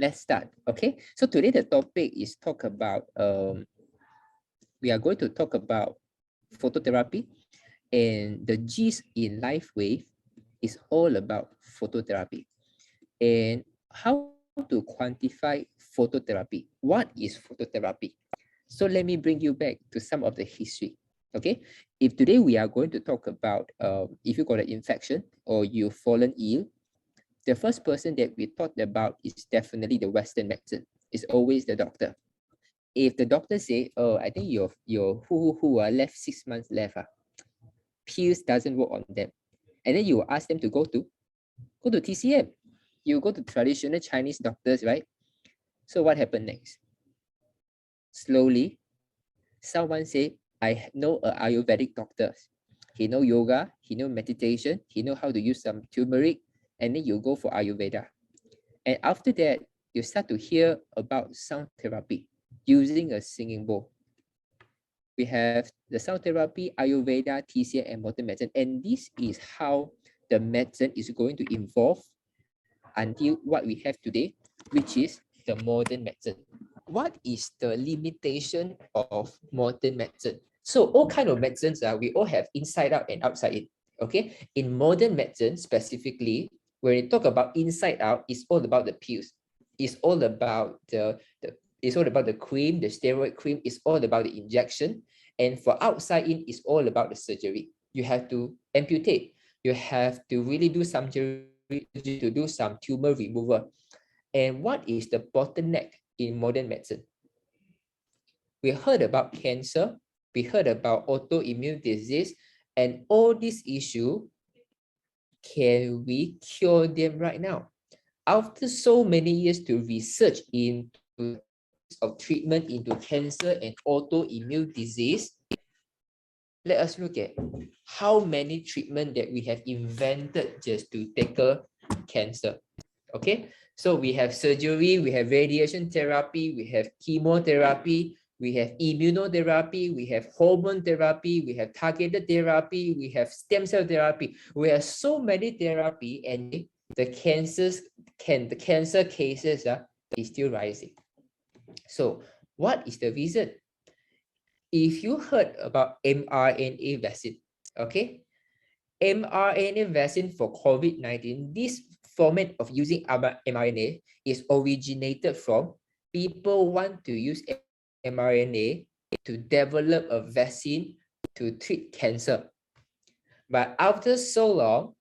let's start. Okay, so today the topic is we are going to talk about phototherapy, and the gist in LIFEWAVE is all about phototherapy and how to quantify phototherapy. What is phototherapy? So let me bring you back to some of the history. Okay, if today we are going to talk about if you got an infection or you've fallen ill, the first person that we thought about is definitely the Western medicine. It's always the doctor. If the doctor say, "Oh, I think your who are left 6 months left, pills doesn't work on them," and then you ask them to go to TCM, you go to traditional Chinese doctors, right? So what happened next? Slowly, someone say, "I know a Ayurvedic doctor. He know yoga, he know meditation, he know how to use some turmeric," and then you go for Ayurveda. And after that, you start to hear about sound therapy using a singing bowl. We have the sound therapy, Ayurveda, TCM, and modern medicine. And this is how the medicine is going to evolve until what we have today, which is the modern medicine. What is the limitation of modern medicine? So all kind of medicines, we all have inside out and outside in. Okay, in modern medicine specifically, when we talk about inside out, it's all about the pills. It's all about it's all about the cream, the steroid cream. It's all about the injection. And for outside in, it's all about the surgery. You have to amputate. You have to really do some surgery to do some tumor removal. And what is the bottleneck in modern medicine? We heard about cancer. We heard about autoimmune disease, and all these issues, can we cure them right now? After so many years to research into of treatment into cancer and autoimmune disease, let us look at how many treatment that we have invented just to tackle cancer. Okay, so we have surgery, we have radiation therapy, we have chemotherapy, we have immunotherapy, we have hormone therapy, we have targeted therapy, we have stem cell therapy. We have so many therapy, and the cancer cases is still rising. So what is the reason? If you heard about mRNA vaccine, okay, mRNA vaccine for COVID-19, this format of using mRNA is originated from people want to use mRNA to develop a vaccine to treat cancer. But after so long,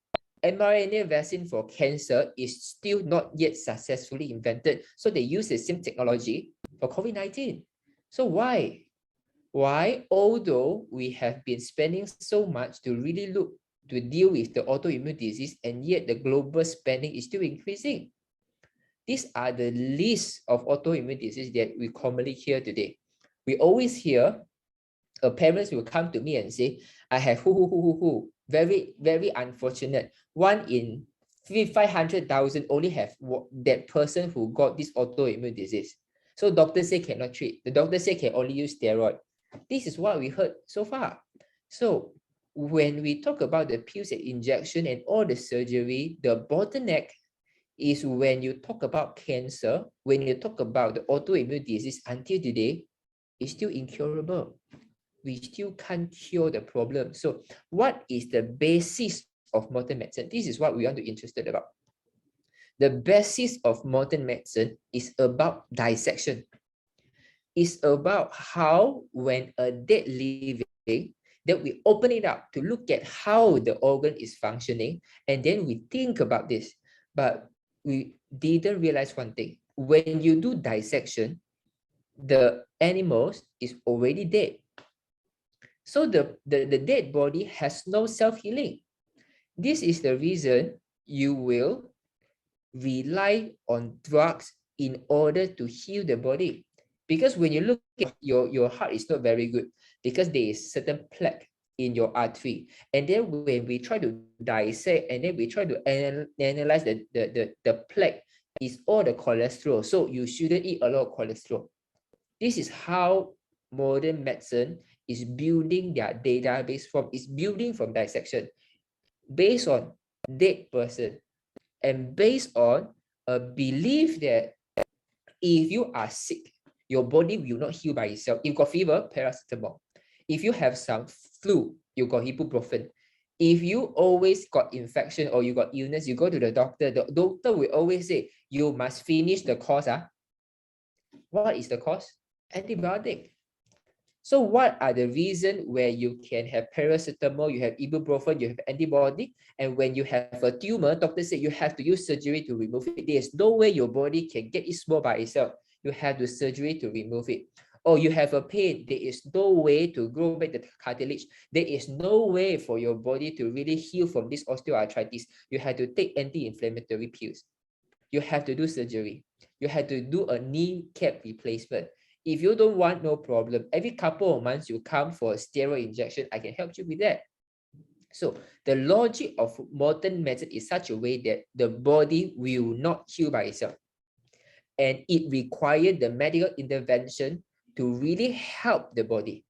mRNA vaccine for cancer is still not yet successfully invented. So they use the same technology for COVID-19. So why? Why, although we have been spending so much to really look to deal with the autoimmune disease, and yet the global spending is still increasing? These are the list of autoimmune diseases that we commonly hear today. We always hear parents will come to me and say, "I have who. Very, very unfortunate. One in 500,000 only have that person who got this autoimmune disease. So doctors say cannot treat. The doctor say can only use steroid." This is what we heard so far. So when we talk about the pills and injection and all the surgery, the bottleneck is when you talk about cancer, when you talk about the autoimmune disease, until today, it's still incurable. We still can't cure the problem. So what is the basis of modern medicine? This is what we want to be interested about. The basis of modern medicine is about dissection. It's about how, when a dead living, that we open it up to look at how the organ is functioning, and then we think about this. But we didn't realize one thing. When you do dissection, the animals is already dead. So the dead body has no self-healing. This is the reason you will rely on drugs in order to heal the body. Because when you look at your heart is not very good, because there is certain plaque in your artery. And then when we try to dissect and then we try to analyze the plaque, is all the cholesterol. So you shouldn't eat a lot of cholesterol. This is how modern medicine is building their database from. It's building from dissection based on dead person and based on a belief that if you are sick, your body will not heal by itself. If you got fever, paracetamol. If you have some flu, you got ibuprofen. If you always got infection or you got illness, you go to the doctor will always say, you must finish the course. What is the course? Antibiotic. So what are the reasons where you can have paracetamol, you have ibuprofen, you have antibiotic, and when you have a tumor, doctor said you have to use surgery to remove it. There's no way your body can get it small by itself. You have to surgery to remove it. Or you have a pain, there is no way to grow back the cartilage. There is no way for your body to really heal from this osteoarthritis. You have to take anti-inflammatory pills. You have to do surgery. You have to do a kneecap replacement. If you don't want, no problem. Every couple of months, you come for a steroid injection. I can help you with that. So the logic of modern medicine is such a way that the body will not heal by itself. And it requires the medical intervention to really help the body.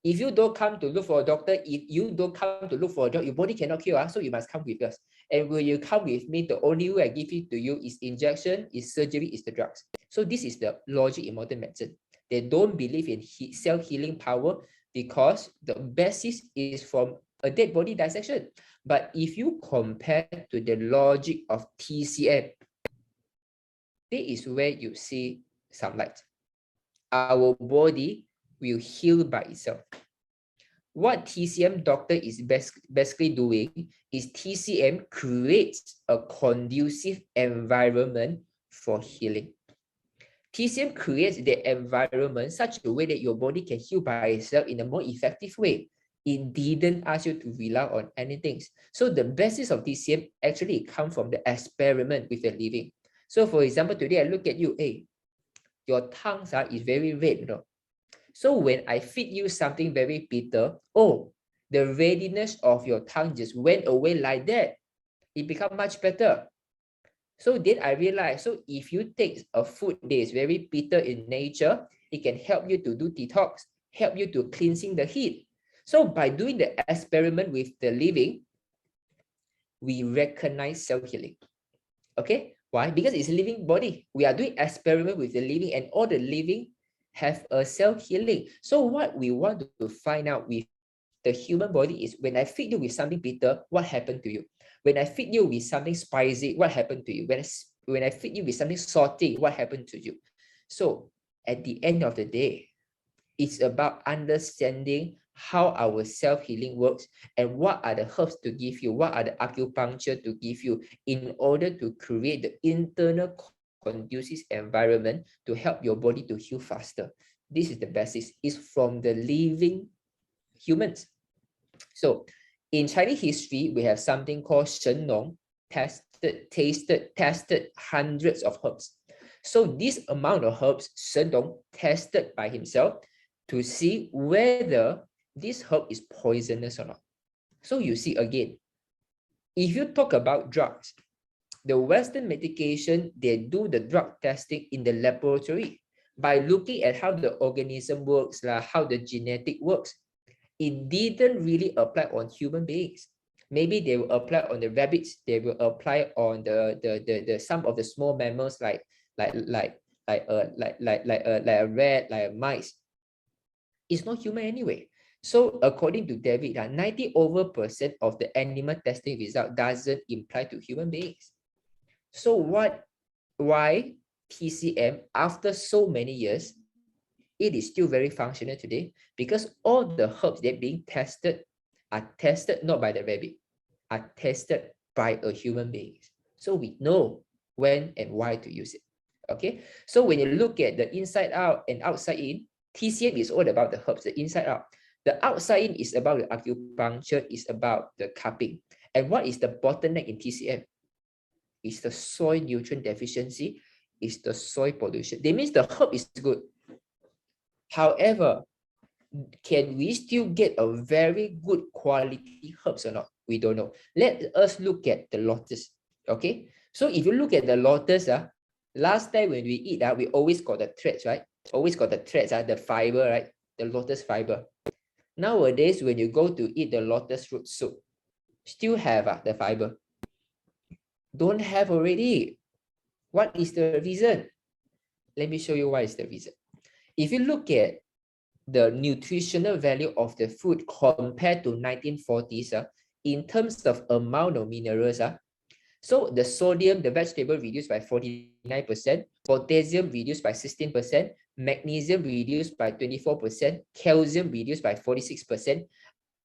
If you don't come to look for a doctor, if you don't come to look for a job, your body cannot cure, so you must come with us. And when you come with me, the only way I give it to you is injection, is surgery, is the drugs. So this is the logic in modern medicine. They don't believe in self-healing power because the basis is from a dead body dissection. But if you compare to the logic of TCM, this is where you see some light. Our body will heal by itself. What TCM doctor is basically doing is TCM creates a conducive environment for healing. TCM creates the environment such a way that your body can heal by itself in a more effective way. It didn't ask you to rely on anything. So the basis of TCM actually comes from the experiment with the living. So for example, today I look at you, hey, your tongue is very red, you know. So when I feed you something very bitter, oh, the readiness of your tongue just went away like that. It become much better. So then I realized, so if you take a food that is very bitter in nature, it can help you to do detox, help you to cleansing the heat. So by doing the experiment with the living, we recognize self-healing. Okay, why? Because it's a living body. We are doing experiment with the living, and all the living have a self-healing. So what we want to find out with the human body is, when I feed you with something bitter, what happened to you? When I feed you with something spicy, what happened to you? When I feed you with something salty, what happened to you? So at the end of the day, it's about understanding how our self-healing works and what are the herbs to give you, what are the acupuncture to give you in order to create the internal conducive environment to help your body to heal faster. This is the basis. It's from the living humans. So in Chinese history, we have something called Shen Nong, tested hundreds of herbs. So this amount of herbs, Shen Nong tested by himself to see whether this herb is poisonous or not. So you see again, if you talk about drugs, the Western medication, they do the drug testing in the laboratory by looking at how the organism works, how the genetic works. It didn't really apply on human beings. Maybe they will apply on the rabbits, they will apply on the some of the small mammals like a rat, like a mice. It's not human anyway. So according to David, 90% of the animal testing result doesn't apply to human beings. So why TCM, after so many years, it is still very functional today? Because all the herbs that are being tested are tested not by the rabbit, are tested by a human being. So we know when and why to use it. Okay, so when you look at the inside out and outside in, TCM is all about the herbs, the inside out. The outside in is about the acupuncture, is about the cupping. And what is the bottleneck in TCM? Is the soil nutrient deficiency, is the soil pollution. That means the herb is good. However, can we still get a very good quality herbs or not? We don't know. Let us look at the lotus. Okay, so if you look at the lotus, last time when we eat, we always got the threads, right? Always got the threads, the fiber, right? The lotus fiber. Nowadays, when you go to eat the lotus root soup, still have the fiber. Don't have already. What is the reason? Let me show you why is the reason. If you look at the nutritional value of the food compared to 1940s, in terms of amount of minerals, so the sodium, the vegetable reduced by 49%, potassium reduced by 16%, magnesium reduced by 24%, calcium reduced by 46%,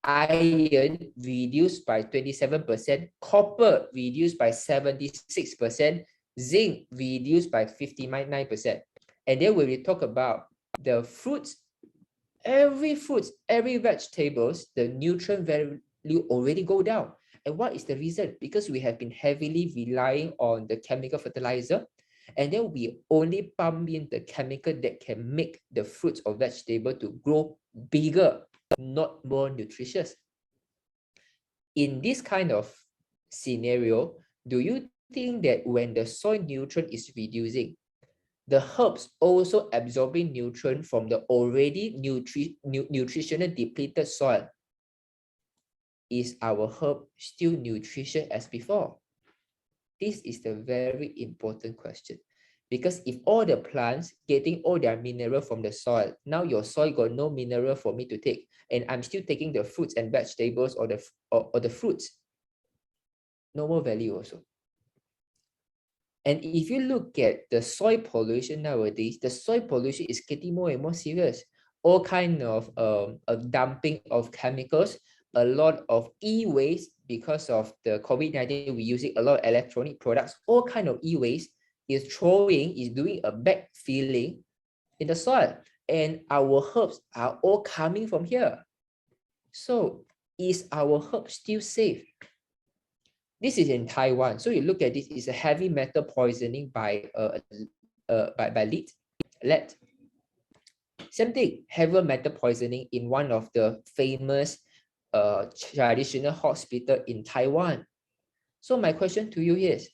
iron reduced by 27%, copper reduced by 76%, zinc reduced by 59%. And then when we talk about the fruits, every vegetables, the nutrient value already go down. And what is the reason? Because we have been heavily relying on the chemical fertilizer, and then we only pump in the chemical that can make the fruits or vegetable to grow bigger, not more nutritious. In this kind of scenario, do you think that when the soil nutrient is reducing, the herbs also absorbing nutrient from the already nutritionally depleted soil? Is our herb still nutritious as before? This is the very important question. Because if all the plants getting all their mineral from the soil, now your soil got no mineral for me to take, and I'm still taking the fruits and vegetables or the fruits, no more value also. And if you look at the soil pollution nowadays, the soil pollution is getting more and more serious. All kind of dumping of chemicals, a lot of e-waste because of the COVID-19, we're using a lot of electronic products, all kind of e-waste is doing a backfilling in the soil. And our herbs are all coming from here. So is our herb still safe? This is in Taiwan. So you look at this, it's a heavy metal poisoning by lead. Same thing, heavy metal poisoning in one of the famous traditional hospital in Taiwan. So my question to you is,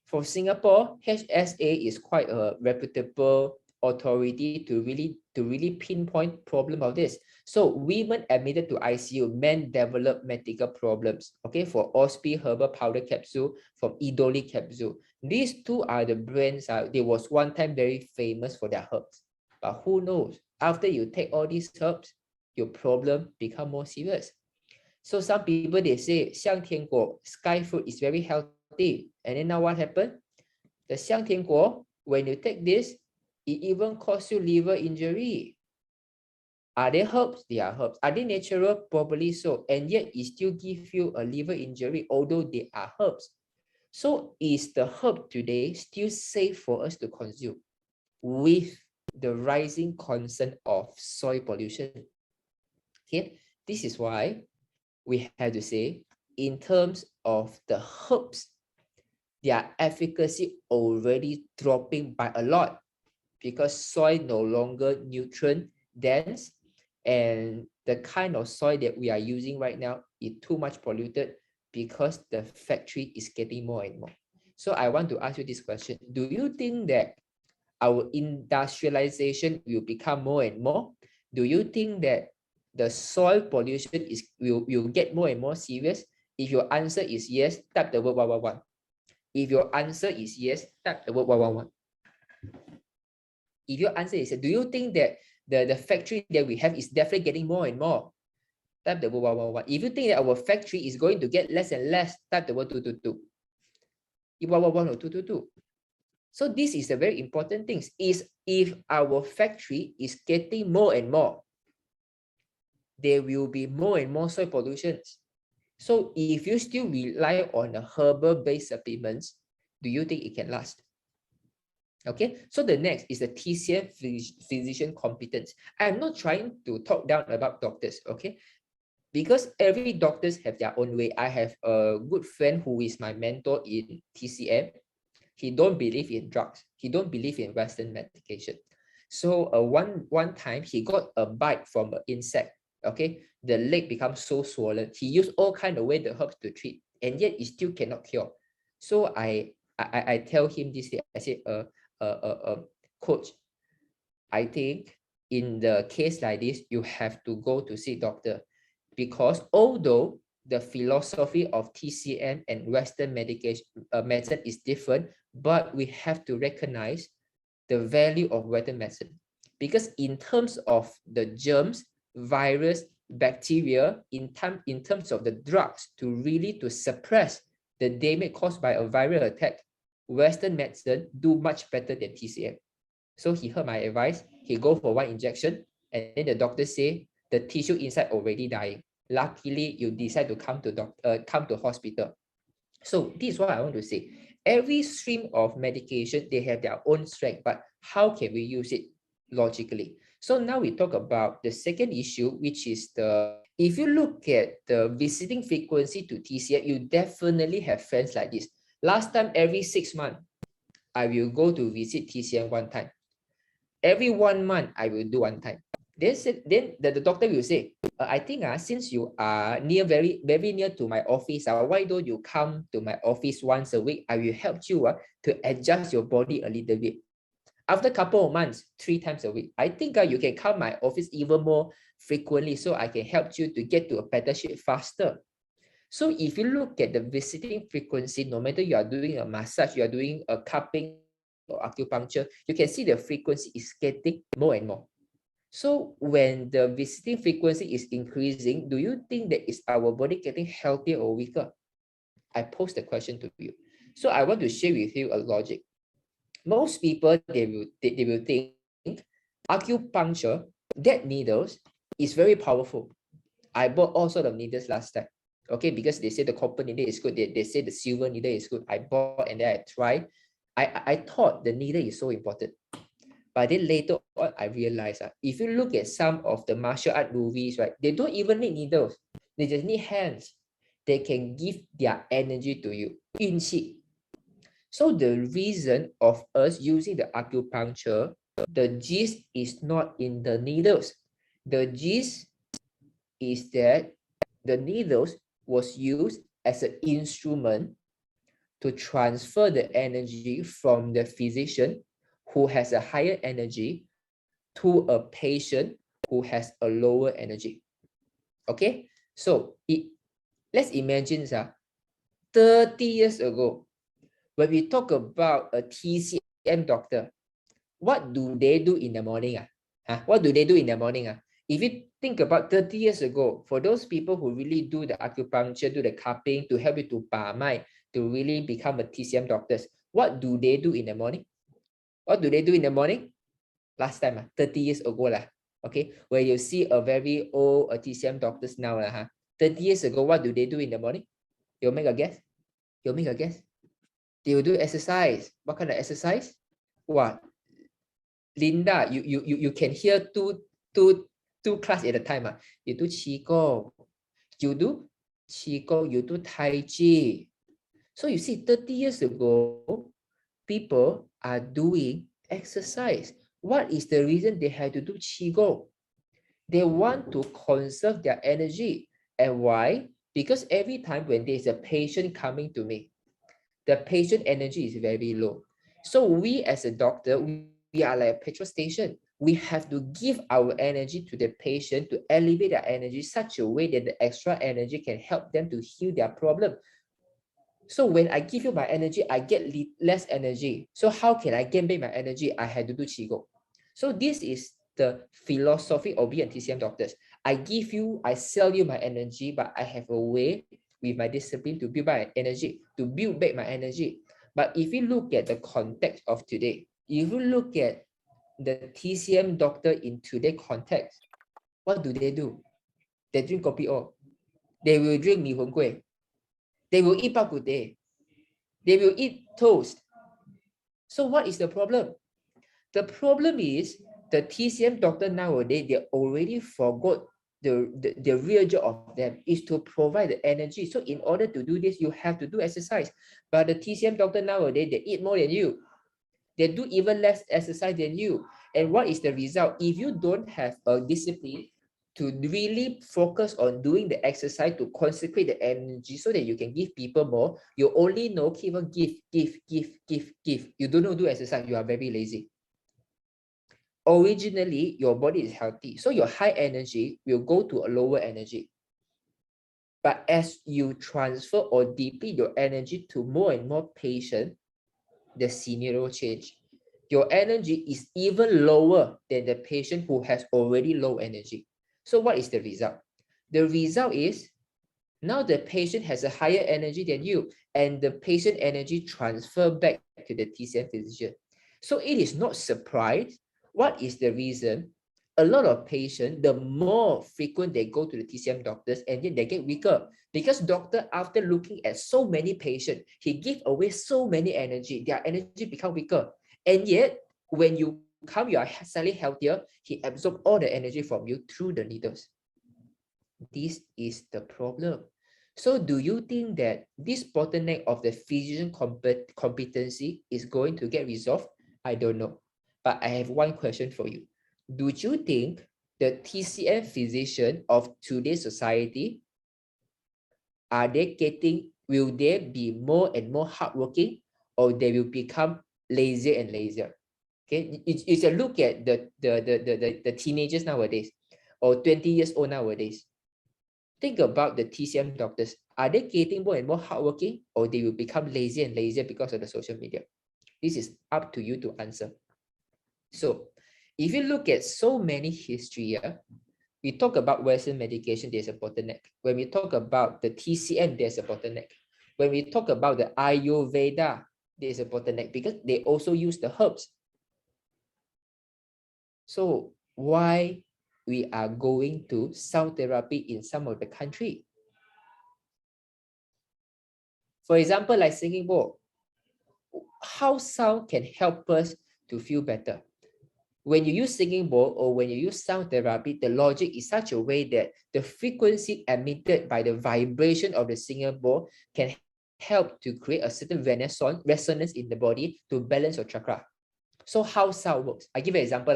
for Singapore, HSA is quite a reputable authority to really pinpoint problem of this. So women admitted to ICU, men develop medical problems. Okay, for Ospi herbal powder capsule, from Idoli capsule. These two are the brands. They was one time very famous for their herbs. But who knows? After you take all these herbs, your problem become more serious. So some people, they say, 香天果, sky fruit is very healthy. And then now what happened? The 香天果, when you take this, it even cause you liver injury. Are they herbs? They are herbs. Are they natural? Probably so. And yet it still gives you a liver injury, although they are herbs. So is the herb today still safe for us to consume with the rising concern of soil pollution? Okay, this is why we have to say, in terms of the herbs, their efficacy already dropping by a lot because soil no longer nutrient dense, and the kind of soil that we are using right now is too much polluted because the factory is getting more and more. So I want to ask you this question. Do you think that our industrialization will become more and more? Do you think that the soil pollution will get more and more serious? If your answer is yes, type the word 111. If your answer is yes, type the word 111. If your answer is yes, do you think that the factory that we have is definitely getting more and more? Type the word 111. If you think that our factory is going to get less and less, type the word 222. If 111 or 222. So this is a very important thing. Is if our factory is getting more and more, there will be more and more soil pollutions. So if you still rely on the herbal-based supplements, do you think it can last? Okay, so the next is the TCM physician competence. I'm not trying to talk down about doctors, okay? Because every doctors have their own way. I have a good friend who is my mentor in TCM. He don't believe in drugs. He don't believe in Western medication. So one time he got a bite from an insect. Okay, the leg becomes so swollen. He used all kind of way the herbs to treat, and yet it still cannot cure. So I tell him this. I said, coach, I think in the case like this, you have to go to see doctor, because although the philosophy of TCM and Western medication medicine is different, but we have to recognize the value of Western medicine. Because in terms of the germs, virus, bacteria, in terms of the drugs to suppress the damage caused by a viral attack, Western medicine do much better than TCM. So he heard my advice, he go for one injection, and then the doctor say the tissue inside already dying. Luckily, you decide to come to hospital. So this is what I want to say. Every stream of medication, they have their own strength, but how can we use it logically? So now we talk about the second issue, which is if you look at the visiting frequency to TCM, you definitely have friends like this. Last time, every 6 months, I will go to visit TCM one time. Every 1 month, I will do one time. Then the doctor will say, I think since you are very near to my office, why don't you come to my office once a week? I will help you to adjust your body a little bit. After a couple of months, 3 times a week, I think you can come my office even more frequently so I can help you to get to a better shape faster. So if you look at the visiting frequency, no matter you are doing a massage, you are doing a cupping or acupuncture, you can see the frequency is getting more and more. So when the visiting frequency is increasing, do you think that is our body getting healthier or weaker? I pose the question to you. So I want to share with you a logic. Most people, they will think acupuncture, that needles is very powerful. I bought all sort of needles last time. Okay, because they say the copper needle is good. They say the silver needle is good. I bought and then I tried. I thought the needle is so important. But then later on, I realized if you look at some of the martial art movies, right, they don't even need needles. They just need hands. They can give their energy to you. 运气. So the reason of us using the acupuncture, the gist is not in the needles. The gist is that the needles was used as an instrument to transfer the energy from the physician who has a higher energy to a patient who has a lower energy. Okay, so let's imagine 30 years ago, when we talk about a TCM doctor, what do they do in the morning? What do they do in the morning? If you think about 30 years ago, for those people who really do the acupuncture, do the cupping to help you to 把脉, to really become a TCM doctors, what do they do in the morning? What do they do in the morning? Last time, 30 years ago, okay, where you see a very old TCM doctors now, 30 years ago, what do they do in the morning? You make a guess? You make a guess? They will do exercise. What kind of exercise? What? Linda, you can hear two class at a time. You do Qigong, you do Qigong, you do Tai Chi. So you see, 30 years ago, people are doing exercise. What is the reason they have to do Qigong? They want to conserve their energy. And why? Because every time when there's a patient coming to me, the patient energy is very low. So we as a doctor, we are like a petrol station. We have to give our energy to the patient to elevate their energy such a way that the extra energy can help them to heal their problem. So when I give you my energy, I get less energy. So how can I gain back my energy? I had to do Qigong. So this is the philosophy of being TCM doctors. I sell you my energy, but I have a way with my discipline to build back my energy, to build back my energy. But if you look at the context of today, if you look at the TCM doctor in today's context, what do? They drink kopi o. They will drink mi hong kueh. They will eat bak kut teh. They will eat toast. So what is the problem? The problem is the TCM doctor nowadays, they already forgot the real job of them is to provide the energy. So in order to do this, you have to do exercise. But the TCM doctor nowadays, they eat more than you. They do even less exercise than you. And what is the result? If you don't have a discipline to really focus on doing the exercise to consecrate the energy so that you can give people more, you only know keep on give. You don't know do exercise, you are very lazy. Originally, your body is healthy, so your high energy will go to a lower energy. But as you transfer or deplete your energy to more and more patient, the scenario change. your energy is even lower than the patient who has already low energy. So what is the result? The result is now the patient has a higher energy than you, and the patient energy transfer back to the TCM physician. So it is not surprise. What is the reason? A lot of patients, the more frequent they go to the TCM doctors, and then they get weaker. Because doctor, after looking at so many patients, he give away so many energy, their energy become weaker. And yet, when you come, you are slightly healthier, he absorb all the energy from you through the needles. This is the problem. So do you think that this bottleneck of the physician competency is going to get resolved? I don't know. But I have one question for you. Do you think the TCM physician of today's society, will they be more and more hardworking, or they will become lazier and lazier? Okay, it's a look at the teenagers nowadays, or 20 years old nowadays. Think about the TCM doctors. Are they getting more and more hardworking, or they will become lazier and lazier because of the social media? This is up to you to answer. So if you look at so many history, we talk about Western medication, there's a bottleneck. When we talk about the TCM, there's a bottleneck. When we talk about the Ayurveda, there's a bottleneck because they also use the herbs. So why we are going to sound therapy in some of the country? For example, like singing bowl, how sound can help us to feel better? When you use singing bowl or when you use sound therapy, the logic is such a way that the frequency emitted by the vibration of the singing bowl can help to create a certain resonance in the body to balance your chakra. So how sound works? I give you an example.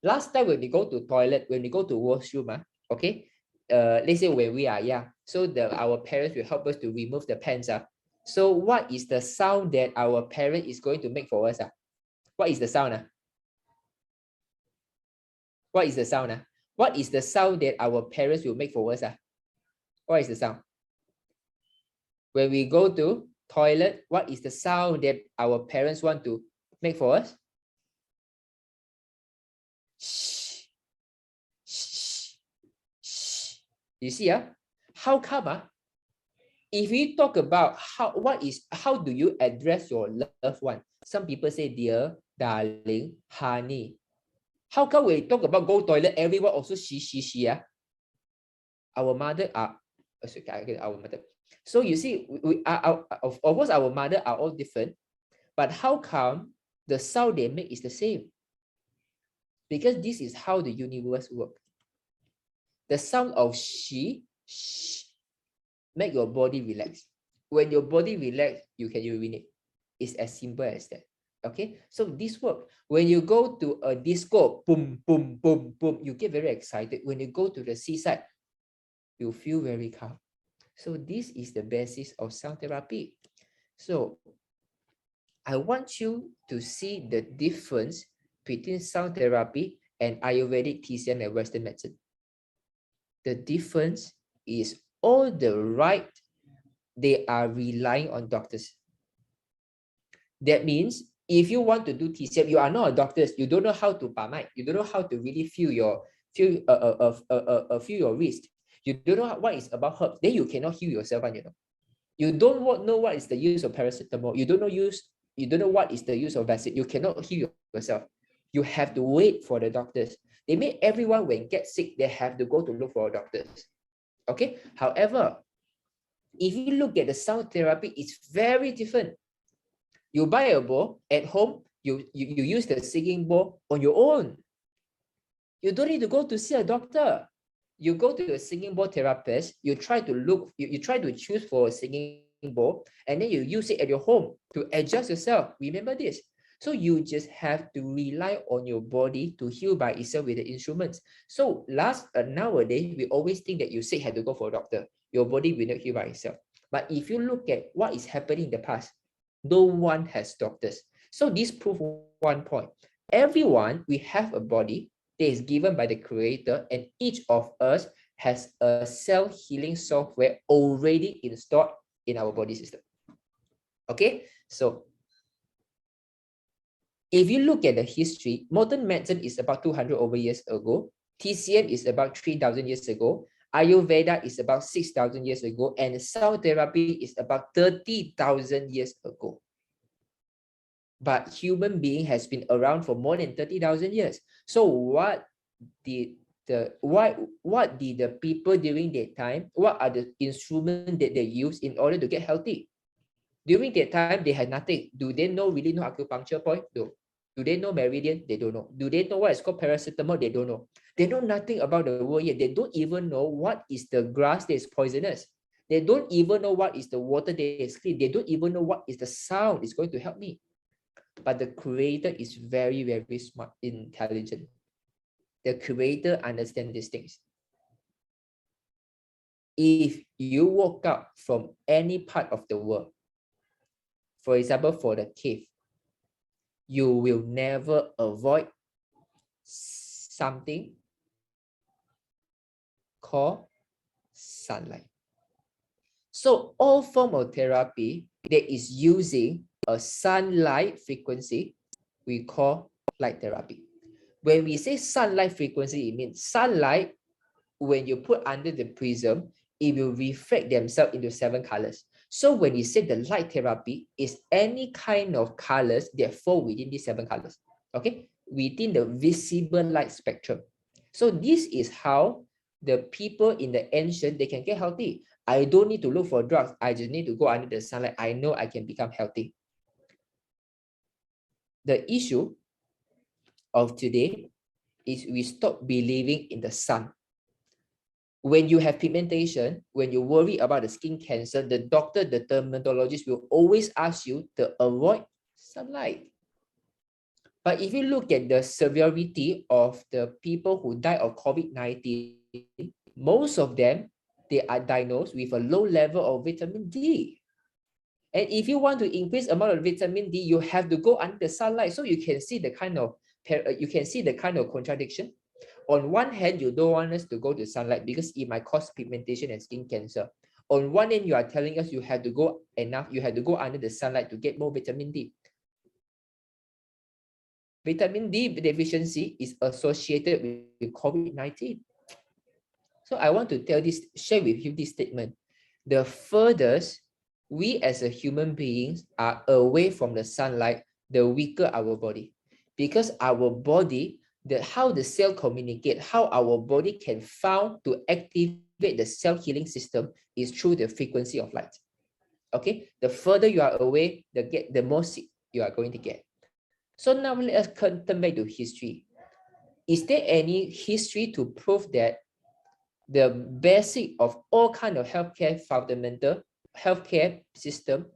Last time when we go to toilet, when we go to washroom, okay, let's say when we are young, so our parents will help us to remove the pants. So what is the sound that our parent is going to make for us? What is the sound? What is the sound? What is the sound that our parents will make for us? What is the sound? When we go to toilet, what is the sound that our parents want to make for us? Shh, shh, shh. You see, how come? If we talk about how do you address your loved one? Some people say dear, darling, honey. How come we talk about go toilet, everyone also she? Our mother are, our mother. So you see, of course our mother are all different, but how come the sound they make is the same? Because this is how the universe works. The sound of she, shh, make your body relax. When your body relax, you can urinate. It's as simple as that. Okay, so this work. When you go to a disco, boom, boom, boom, boom, you get very excited. When you go to the seaside, you feel very calm. So this is the basis of sound therapy. So I want you to see the difference between sound therapy and Ayurvedic TCM and Western medicine. The difference is all the right, they are relying on doctors. That means if you want to do TCM, you are not a doctor. You don't know how to mic. You don't know how to really feel your wrist. You don't know what is about herbs. Then you cannot heal yourself. You don't know what is the use of paracetamol. You don't know what is the use of vaccine. You cannot heal yourself. You have to wait for the doctors. They make everyone when get sick, they have to go to look for doctors. Okay. However, if you look at the sound therapy, it's very different. You buy a bowl at home, you use the singing bowl on your own. You don't need to go to see a doctor. You go to a singing bowl therapist, you try to choose for a singing bowl, and then you use it at your home to adjust yourself. Remember this. So you just have to rely on your body to heal by itself with the instruments. So nowadays, we always think that you sick have to go for a doctor. Your body will not heal by itself. But if you look at what is happening in the past, no one has doctors. So this proves one point. Everyone, we have a body that is given by the creator, and each of us has a self-healing software already installed in our body system. Okay, so If you look at the history, modern medicine is about 200 over years ago. TCM is about 3,000 years ago. Ayurveda is about 6,000 years ago. And sound therapy is about 30,000 years ago. But human being has been around for more than 30,000 years. So what did the people during that time, what are the instruments that they use in order to get healthy? During that time, they had nothing. Do they really know acupuncture point? No. Do they know meridian? They don't know. Do they know what is called paracetamol? They don't know. They know nothing about the world yet. They don't even know what is the grass that is poisonous. They don't even know what is the water that is clean. They don't even know what is the sound is going to help me. But the creator is very, very smart, intelligent. The creator understands these things. If you woke up from any part of the world, for example, for the cave, you will never avoid something called sunlight. So all form of therapy that is using a sunlight frequency, we call light therapy. When we say sunlight frequency, it means sunlight, when you put under the prism, it will reflect themselves into 7 colors. So when we say the light therapy is any kind of colors that fall within these 7 colors, okay, within the visible light spectrum. So this is how the people in the ancient, they can get healthy. I don't need to look for drugs. I just need to go under the sunlight. I know I can become healthy. The issue of today is we stop believing in the sun. When you have pigmentation, when you worry about the skin cancer, the doctor, the dermatologist will always ask you to avoid sunlight. But if you look at the severity of the people who die of COVID-19, most of them, they are diagnosed with a low level of vitamin D. And if you want to increase amount of vitamin D, you have to go under the sunlight. So you can see the kind of contradiction. On one hand, you don't want us to go to sunlight because it might cause pigmentation and skin cancer. On one end, you are telling us you have to go under the sunlight to get more vitamin D. Vitamin D deficiency is associated with COVID-19. So I want to share with you this statement. The furthest we as a human beings are away from the sunlight, the weaker our body. Because our body, how the cell communicate, how our body can found to activate the cell healing system is through the frequency of light. Okay, the further you are away, the more sick you are going to get. So now let us turn back to history. Is there any history to prove that the basic of all kind of healthcare fundamental healthcare system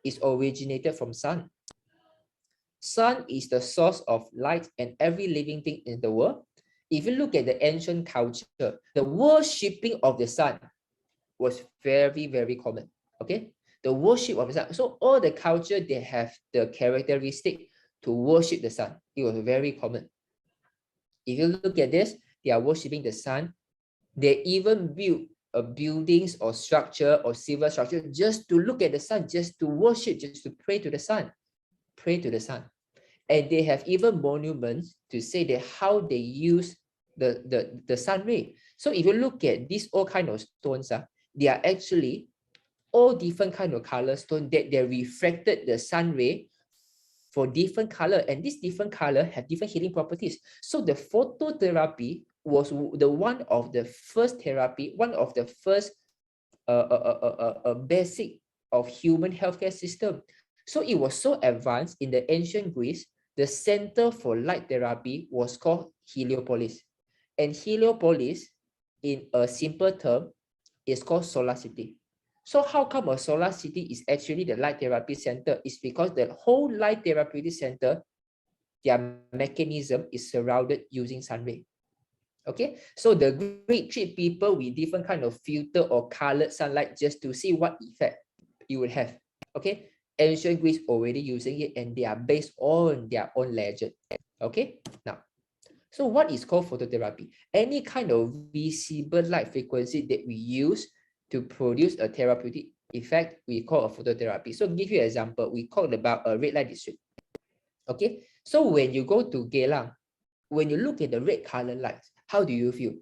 is originated from sun? Sun is the source of light and every living thing in the world. If you look at the ancient culture, the worshipping of the sun was very, very common. Okay, the worship of the sun. So all the culture, they have the characteristic to worship the sun. It was very common. If you look at this, they are worshiping the sun. They even build buildings or structure or civil structure just to look at the sun, just to worship, just to pray to the sun. Pray to the sun. And they have even monuments to say that how they use the sun ray. So if you look at these all kind of stones, they are actually all different kind of color stone that they refracted the sun ray for different color, and this different color have different healing properties. So the phototherapy was one of the first therapy, one of the first basic of human healthcare system. So it was so advanced in the ancient Greece. The center for light therapy was called Heliopolis, and Heliopolis, in a simple term, is called solar city. So how come a solar city is actually the light therapy center? It's because the whole light therapy center, their mechanism is surrounded using sun ray. Okay, so the Greek treat people with different kind of filter or colored sunlight just to see what effect it would have. Okay, ancient Greece already using it, and they are based on their own legend. Okay, now, so what is called phototherapy? Any kind of visible light frequency that we use to produce a therapeutic effect, we call a phototherapy. So give you an example, we talked about a red light district. Okay, So when you go to Geylang, when you look at the red color lights, how do you feel?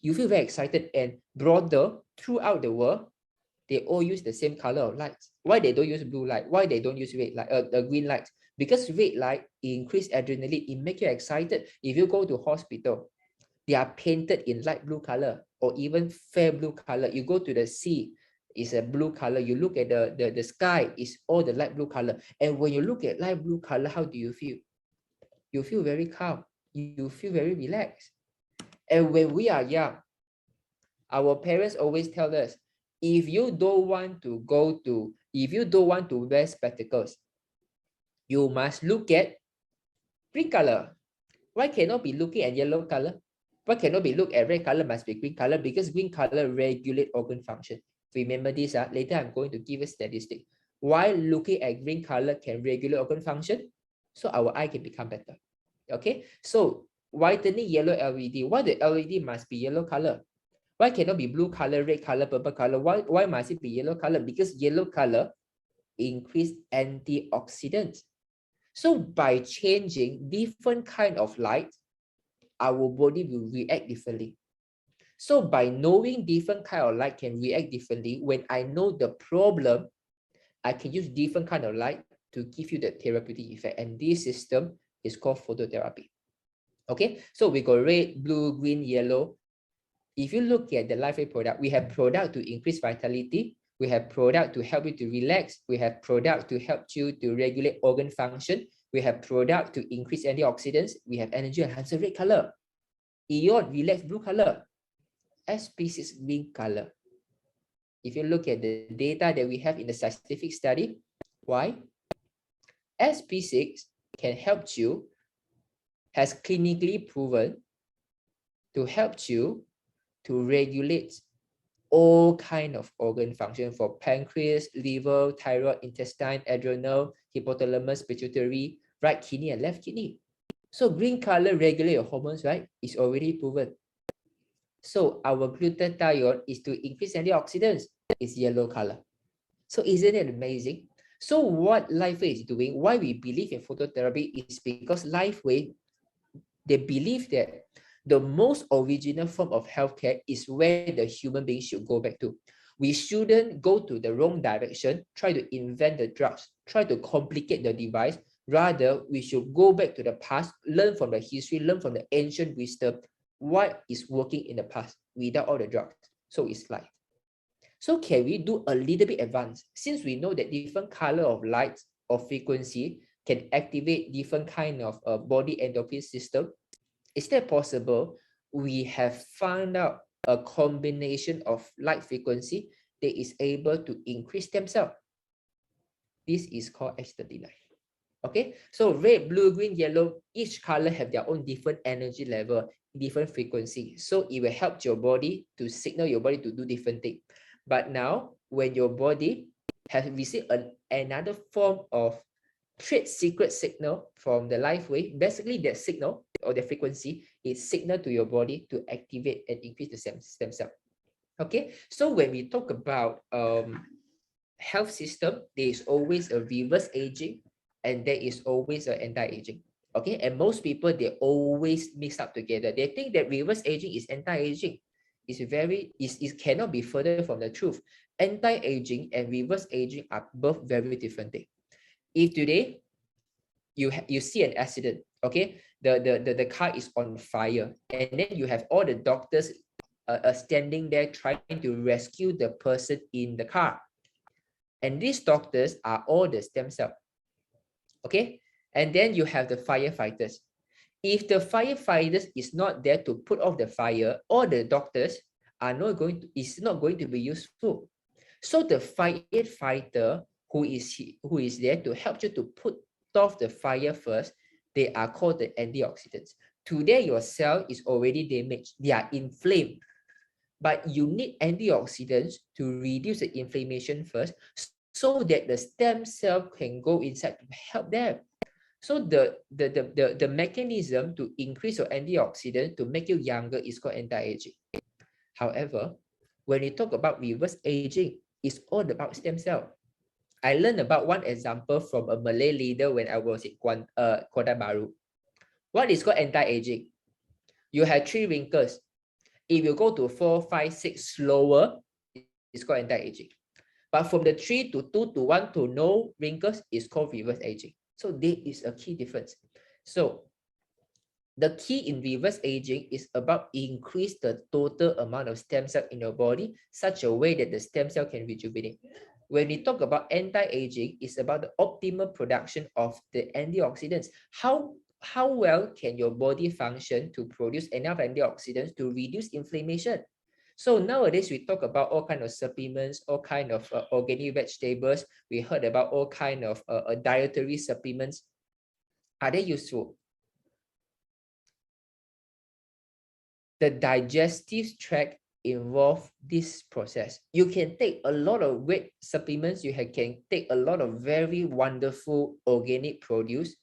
You feel very excited, and broader throughout the world, they all use the same color of lights. Why they don't use blue light? Why they don't use red light, green light? Because red light increase adrenaline, it make you excited. If you go to hospital, they are painted in light blue color or even fair blue color. You go to the sea, it's a blue color. You look at the sky, it's all the light blue color. And when you look at light blue color, how do you feel? You feel very calm. You feel very relaxed. And when we are young, our parents always tell us, if you don't want to wear spectacles, you must look at green color. Why cannot be looking at yellow color? Why cannot be look at red color, must be green color? Because green color regulate organ function. Remember this, later I'm going to give a statistic. Why looking at green color can regulate organ function? So our eye can become better. Okay, so whitening yellow LED. Why the LED must be yellow color? Why cannot be blue color, red color, purple color? Why must it be yellow color? Because yellow color increase antioxidants. So by changing different kind of light, our body will react differently. So by knowing different kind of light can react differently, when I know the problem, I can use different kind of light to give you the therapeutic effect. And this system is called phototherapy. Okay, so we got red, blue, green, yellow. If you look at the LIFEWAVE product, we have product to increase vitality. We have product to help you to relax. We have product to help you to regulate organ function. We have product to increase antioxidants. We have energy enhancer red color. Eon relax blue color. SP6 green color. If you look at the data that we have in the scientific study, why? SP6 can help you, has clinically proven to help you to regulate all kind of organ function for pancreas, liver, thyroid, intestine, adrenal, hypothalamus, pituitary, right kidney and left kidney. So green color regulate your hormones, right? It's already proven. So our glutathione is to increase antioxidants. It's yellow color. So isn't it amazing? So what LIFEWAVE is doing, why we believe in phototherapy is because LIFEWAVE, they believe that the most original form of healthcare is where the human being should go back to. We shouldn't go to the wrong direction, try to invent the drugs, try to complicate the device. Rather, we should go back to the past, learn from the history, learn from the ancient wisdom, what is working in the past without all the drugs. So it's light. So can we do a little bit advanced? Since we know that different color of light or frequency can activate different kind of body endorphin system, is that possible? We have found out a combination of light frequency that is able to increase stem cell. This is called X39. Okay, so red, blue, green, yellow, each color have their own different energy level, different frequency. So it will help your body to signal your body to do different things. But now, when your body has received another form of trade secret signal from the LIFEWAVE, basically that signal or the frequency is signal to your body to activate and increase the stem cell. Okay, so when we talk about health system, there is always a reverse aging and there is always an anti-aging. Okay, and most people, they always mix up together. They think that reverse aging is anti-aging. It cannot be further from the truth. Anti-aging and reverse aging are both very different things. If today you see an accident, okay, the car is on fire, and then you have all the doctors standing there trying to rescue the person in the car, and these doctors are all the stem cell. Okay, and then you have the firefighters. If the firefighters is not there to put off the fire, all the doctors are not going to, is not going to be useful. So the firefighter who is there to help you to put off the fire first, they are called the antioxidants. Today your cell is already damaged, they are inflamed, but you need antioxidants to reduce the inflammation first, so that the stem cell can go inside to help them. So the mechanism to increase your antioxidant to make you younger is called anti-aging. However, when you talk about reverse aging, it's all about stem cell. I learned about one example from a Malay leader when I was in Kota Baru. What is called anti-aging? You have 3 wrinkles. If you go to 4, 5, 6 slower, it's called anti-aging. But from the 3 to 2 to 1 to no wrinkles is called reverse aging. So there is a key difference. So the key in reverse aging is about increase the total amount of stem cell in your body such a way that the stem cell can rejuvenate. When we talk about anti-aging, it's about the optimal production of the antioxidants. How well can your body function to produce enough antioxidants to reduce inflammation? So nowadays we talk about all kind of supplements, all kind of organic vegetables. We heard about all kind of dietary supplements. Are they useful? The digestive tract involve this process. You can take a lot of weight supplements. You can take a lot of very wonderful organic produce.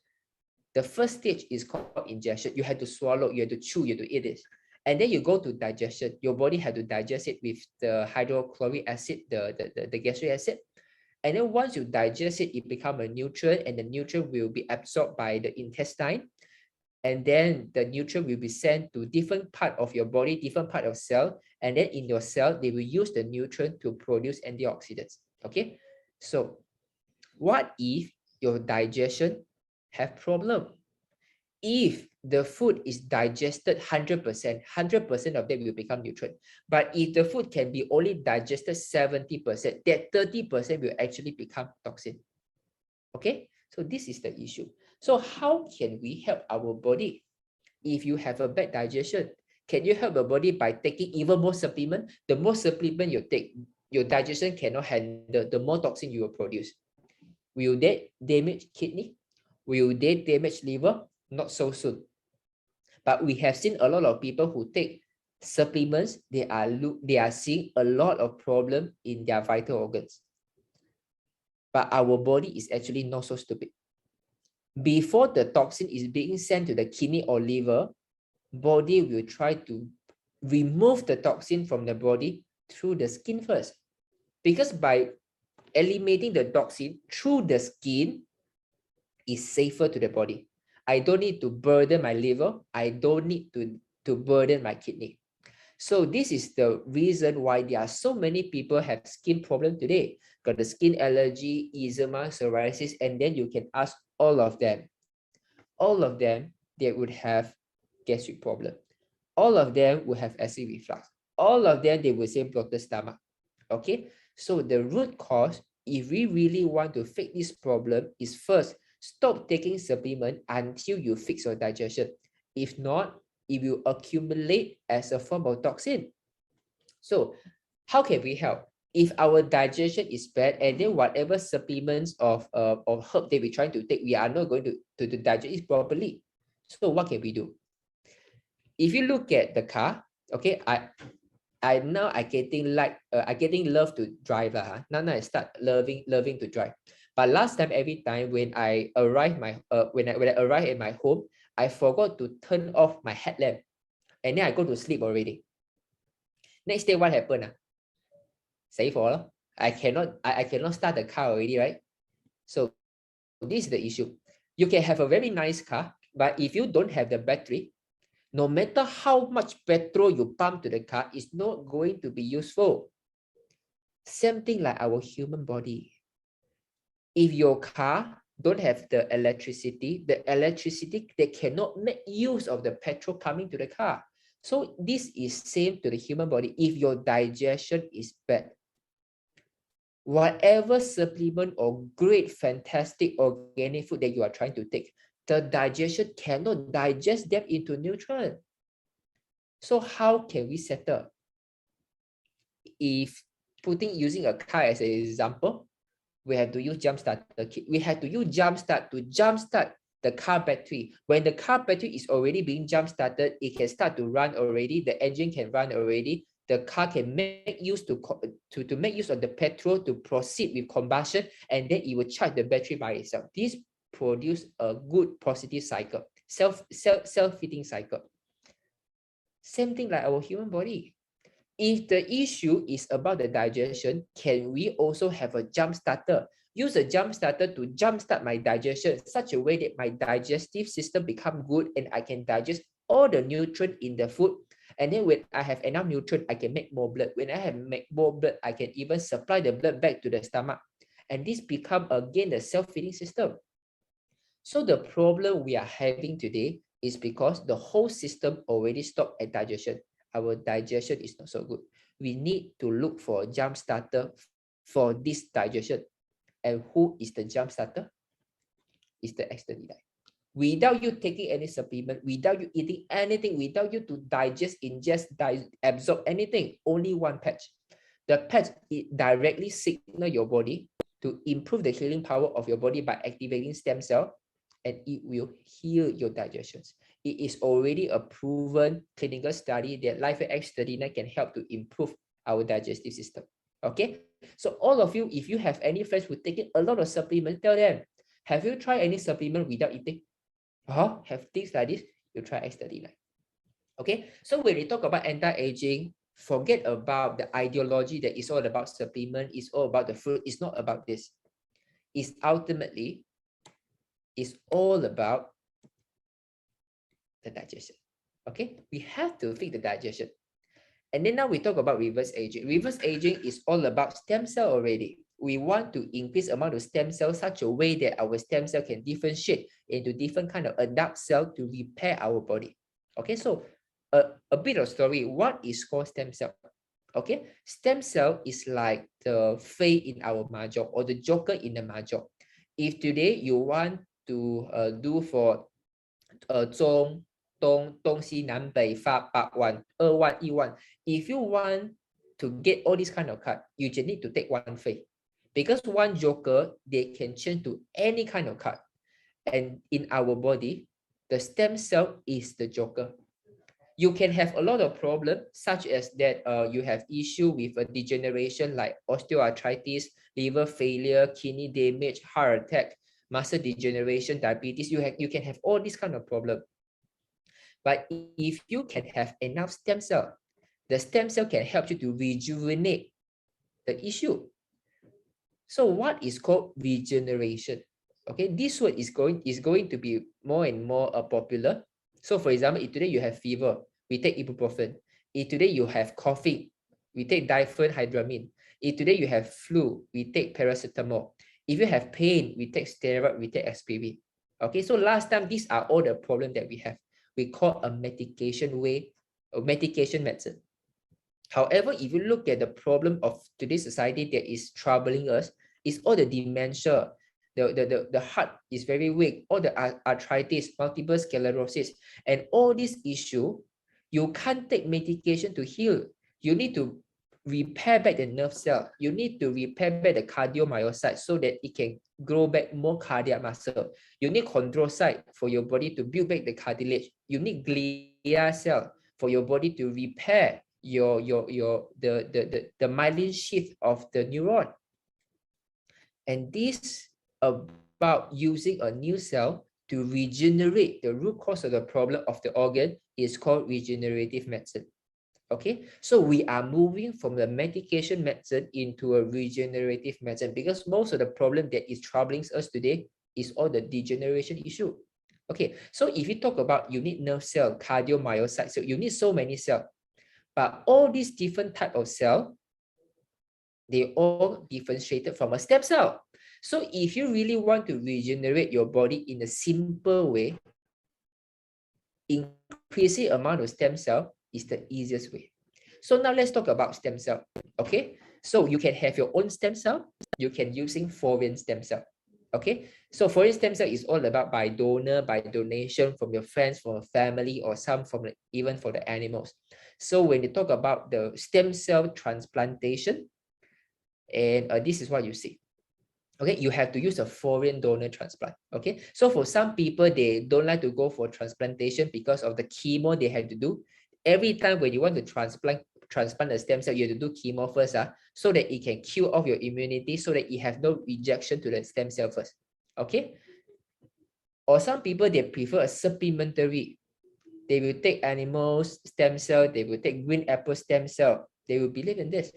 The first stage is called ingestion. You have to swallow, you have to chew, you have to eat it. And then you go to digestion. Your body has to digest it with the hydrochloric acid, the gastric acid. And then once you digest it, it becomes a nutrient, and the nutrient will be absorbed by the intestine. And then the nutrient will be sent to different part of your body, different part of cell. And then in your cell, they will use the nutrient to produce antioxidants. Okay. So what if your digestion have problem? If the food is digested 100%, 100% of them will become nutrient. But if the food can be only digested 70%, that 30% will actually become toxin. Okay, so this is the issue. So how can we help our body? If you have a bad digestion, can you help your body by taking even more supplement? The more supplement you take, your digestion cannot handle, the more toxin you will produce. Will that damage kidney? Will they damage liver? Not so soon. But we have seen a lot of people who take supplements, they are seeing a lot of problem in their vital organs. But our body is actually not so stupid. Before the toxin is being sent to the kidney or liver, body will try to remove the toxin from the body through the skin first. Because by eliminating the toxin through the skin is safer to the body. I don't need to burden my liver. I don't need to burden my kidney. So this is the reason why there are so many people have skin problem today. Got the skin allergy, eczema, psoriasis, and then you can ask all of them. All of them, they would have gastric problem. All of them will have acid reflux. All of them, they will say bloated stomach. Okay, so the root cause, if we really want to fix this problem, is first, stop taking supplement until you fix your digestion. If not, it will accumulate as a form of toxin. So how can we help? If our digestion is bad, and then whatever supplements of herb that we're trying to take, we are not going to digest it properly. So what can we do? If you look at the car, okay, I getting love to drive lah. Now I start loving to drive. But last time, every time when I arrive when I arrive at my home, I forgot to turn off my headlamp, and then I go to sleep already. Next day, what happened? I cannot start the car already, right? So this is the issue. You can have a very nice car, but if you don't have the battery, no matter how much petrol you pump to the car, it's not going to be useful. Same thing like our human body. If your car don't have the electricity, they cannot make use of the petrol coming to the car. So this is same to the human body. If your digestion is bad, whatever supplement or great, fantastic organic food that you are trying to take, the digestion cannot digest them into nutrient. So how can we settle? If using a car as an example, we have to use jumpstart the kit. We have to use jumpstart to jumpstart the car battery. When the car battery is already being jump-started, it can start to run already. The engine can run already. The car can make use to make use of the petrol to proceed with combustion, and then it will charge the battery by itself. This produce a good positive cycle, self-feeding cycle. Same thing like our human body. If the issue is about the digestion, can we also have a jump starter use a jump starter to jumpstart my digestion such a way that my digestive system become good and I can digest all the nutrient in the food. And then when I have enough nutrient, I can make more blood. When I have make more blood, I can even supply the blood back to the stomach. And this become again the self-feeding system. So the problem we are having today is because the whole system already stopped at digestion. Our digestion is not so good. We need to look for a jump starter for this digestion. And who is the jump starter? Is the external diet. Without you taking any supplement, without you eating anything, without you to digest, ingest, absorb anything, only one patch. The patch, it directly signal your body to improve the healing power of your body by activating stem cell, and it will heal your digestions. It is already a proven clinical study that LIFEWAVE X39 can help to improve our digestive system. Okay, so all of you, if you have any friends who taking a lot of supplement, tell them, have you tried any supplement without eating? Have things like this, you try X39. Okay, so when we talk about anti-aging, forget about the ideology that is all about supplement, it's all about the fruit. It's not about this. It's ultimately, it's all about the digestion. Okay, we have to fix the digestion. And then now we talk about reverse aging. Reverse aging is all about stem cell already. We want to increase amount of stem cells such a way that our stem cell can differentiate into different kind of adult cell to repair our body. Okay, so a bit of story. What is called stem cell? Okay, stem cell is like the fei in our mahjong or the joker in the mahjong. If today you want to do for 中东西南北发八万二万一万 if you want to get all these kind of card, you just need to take one fei, because one joker they can change to any kind of card, and in our body the stem cell is the joker. You can have a lot of problems such as that you have issue with a degeneration like osteoarthritis, liver failure, kidney damage, heart attack, muscle degeneration, diabetes. You can have all these kind of problem. But if you can have enough stem cell, the stem cell can help you to rejuvenate the issue. So what is called regeneration? Okay, this word is going to be more and more popular. So for example, if today you have fever, we take ibuprofen. If today you have coughing, we take diphenhydramine. If today you have flu, we take paracetamol. If you have pain, we take steroid, we take aspirin. Okay, so last time, these are all the problems that we have. We call a medication way, a medication medicine. However, if you look at the problem of today's society that is troubling us, is all the dementia, the heart is very weak, all the arthritis, multiple sclerosis, and all these issues, you can't take medication to heal. You need to repair back the nerve cell. You need to repair back the cardiomyocyte so that it can grow back more cardiac muscle. You need chondrocyte for your body to build back the cartilage. You need glia cell for your body to repair the myelin sheath of the neuron. And this about using a new cell to regenerate the root cause of the problem of the organ is called regenerative medicine. Okay, so we are moving from the medication medicine into a regenerative medicine because most of the problem that is troubling us today is all the degeneration issue. Okay, so if you talk about you need nerve cell, cardiomyocyte, so you need so many cells, but all these different type of cell, they all differentiated from a stem cell. So if you really want to regenerate your body in a simple way, increasing amount of stem cell is the easiest way. So now let's talk about stem cell. Okay, so you can have your own stem cell. You can using foreign stem cell. Okay, so foreign stem cell is all about by donor, by donation from your friends, from a family, or some from even for the animals. So when you talk about the stem cell transplantation, and this is what you see. Okay, you have to use a foreign donor transplant. Okay, so for some people, they don't like to go for transplantation because of the chemo they have to do. Every time when you want to transplant a stem cell, you have to do chemo first, so that it can kill off your immunity, so that it have no rejection to the stem cell first. Okay, or some people, they prefer a supplementary. They will take animals stem cell, they will take green apple stem cell. They will believe in this.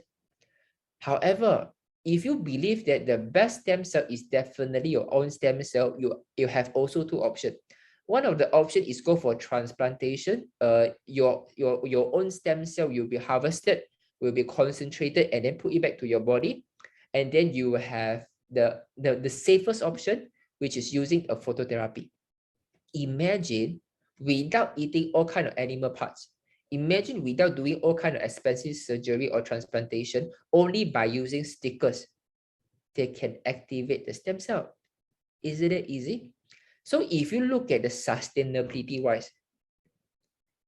However, if you believe that the best stem cell is definitely your own stem cell, you have also two options. One of the options is go for transplantation. Your own stem cell will be harvested, will be concentrated, and then put it back to your body. And then you have the safest option, which is using a phototherapy. Imagine without eating all kind of animal parts. Imagine without doing all kind of expensive surgery or transplantation, only by using stickers, they can activate the stem cell. Isn't it easy? So if you look at the sustainability wise,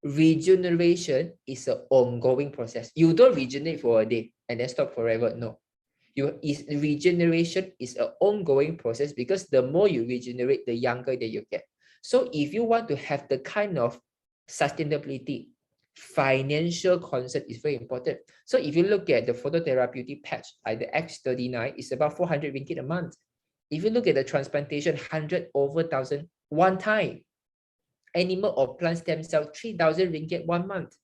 regeneration is an ongoing process. You don't regenerate for a day and then stop forever. No. Regeneration is an ongoing process, because the more you regenerate, the younger that you get. So if you want to have the kind of sustainability, financial concept is very important. So if you look at the phototherapeutic patch, like the X39, it's about 400 ringgit a month. If you look at the transplantation, 100 over 1,000 one time. Animal or plant stem cell, 3,000 ringgit 1 month.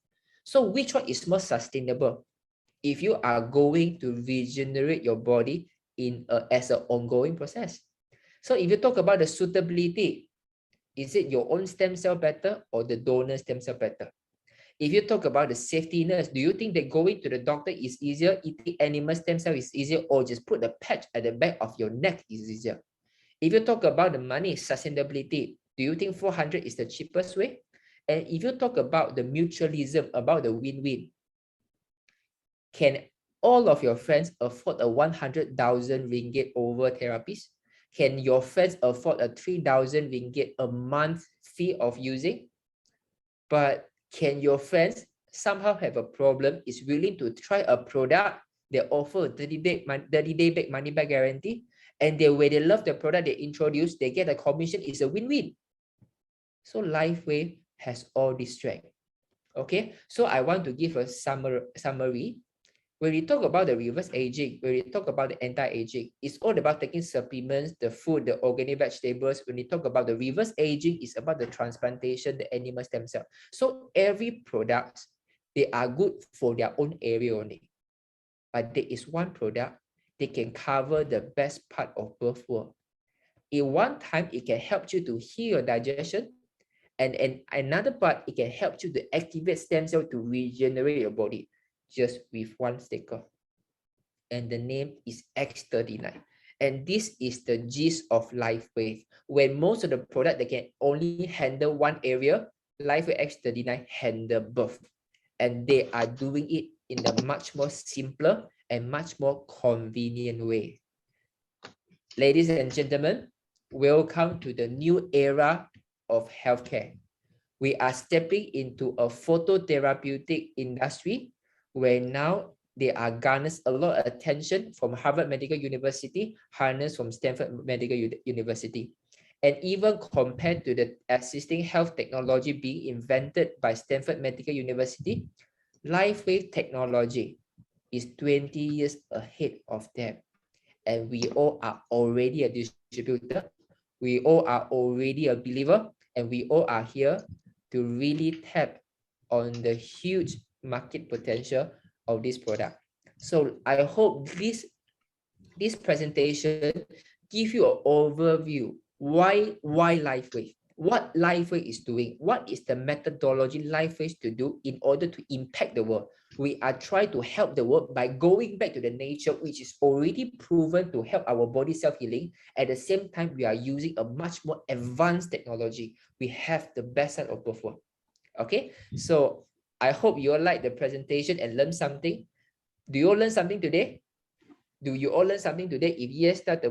So which one is more sustainable? If you are going to regenerate your body as an ongoing process. So if you talk about the suitability, is it your own stem cell better or the donor stem cell better? If you talk about the safetiness, do you think that going to the doctor is easier, eating animal stem cell is easier, or just put the patch at the back of your neck is easier? If you talk about the money, sustainability, do you think 400 is the cheapest way? And if you talk about the mutualism, about the win-win, can all of your friends afford a 100,000 ringgit over therapies? Can your friends afford a 3,000 ringgit a month fee of using? But can your friends somehow have a problem, is willing to try a product that offer a 30-day back money back guarantee, and when they love the product they introduce, they get a commission, is a win-win. So LifeWave has all this strength. Okay, so I want to give a summary. When we talk about the reverse aging, when we talk about the anti-aging, it's all about taking supplements, the food, the organic vegetables. When we talk about the reverse aging, it's about the transplantation, the animal stem cell. So every product, they are good for their own area only. But there is one product, they can cover the best part of both worlds. In one time, it can help you to heal your digestion. And another part, it can help you to activate stem cell to regenerate your body, just with one sticker. And the name is X39. And this is the gist of LifeWave. When most of the product, they can only handle one area, LifeWave X39 handle both. And they are doing it in a much more simpler and much more convenient way. Ladies and gentlemen, welcome to the new era of healthcare. We are stepping into a phototherapeutic industry where now they are garners a lot of attention from Harvard Medical University, harnessed from Stanford Medical University. And even compared to the existing health technology being invented by Stanford Medical University, LifeWave technology is 20 years ahead of them. And we all are already a distributor. We all are already a believer. And we all are here to really tap on the huge market potential of this product. So I hope this presentation gives you an overview. Why LifeWave? What LifeWave is doing? What is the methodology LifeWave to do in order to impact the world? We are trying to help the world by going back to the nature, which is already proven to help our body self-healing. At the same time, we are using a much more advanced technology. We have the best side of both worlds. Okay, so I hope you all like the presentation and learn something. Do you all learn something today? Do you all learn something today? If yes, start the